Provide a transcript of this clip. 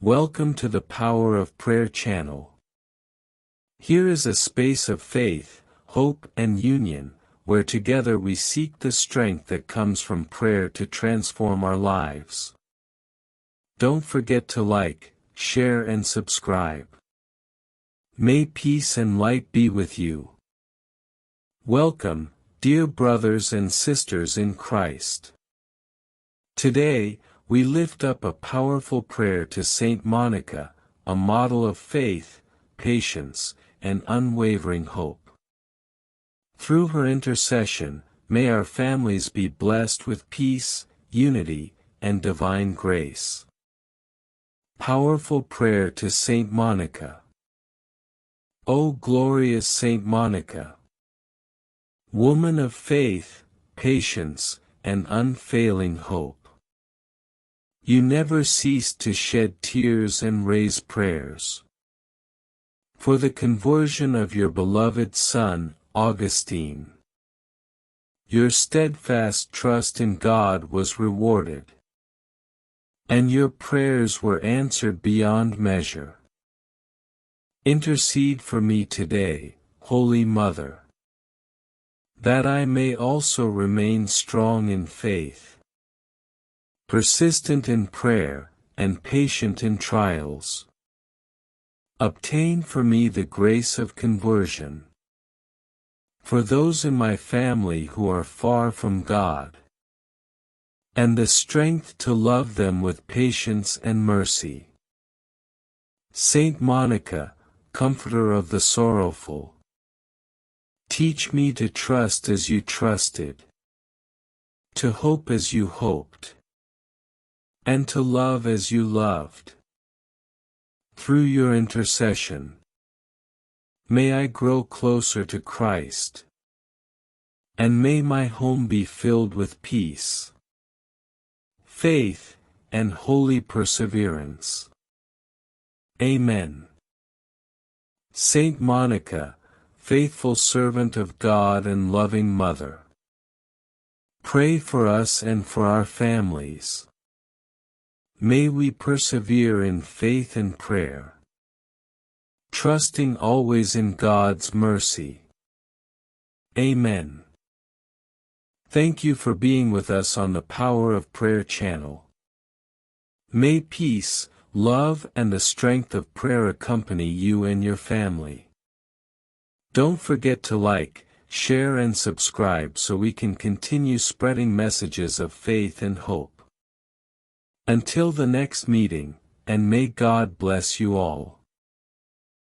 Welcome to the Power of Prayer channel. Here is a space of faith, hope and union, where together we seek the strength that comes from prayer to transform our lives. Don't forget to like, share and subscribe. May peace and light be with you. Welcome, dear brothers and sisters in Christ. Today, we lift up a powerful prayer to Saint Monica, a model of faith, patience, and unwavering hope. Through her intercession, may our families be blessed with peace, unity, and divine grace. Powerful prayer to Saint Monica. O glorious Saint Monica! Woman of faith, patience, and unfailing hope. You never ceased to shed tears and raise prayers for the conversion of your beloved son, Augustine. Your steadfast trust in God was rewarded, and your prayers were answered beyond measure. Intercede for me today, Holy Mother, that I may also remain strong in faith, persistent in prayer, and patient in trials. Obtain for me the grace of conversion for those in my family who are far from God, and the strength to love them with patience and mercy. Saint Monica, comforter of the sorrowful, teach me to trust as you trusted, to hope as you hoped, and to love as you loved. Through your intercession, may I grow closer to Christ, and may my home be filled with peace, faith, and holy perseverance. Amen. Saint Monica, faithful servant of God and loving Mother, pray for us and for our families. May we persevere in faith and prayer, trusting always in God's mercy. Amen. Thank you for being with us on the Power of Prayer channel. May peace, love and the strength of prayer accompany you and your family. Don't forget to like, share and subscribe so we can continue spreading messages of faith and hope. Until the next meeting, and may God bless you all.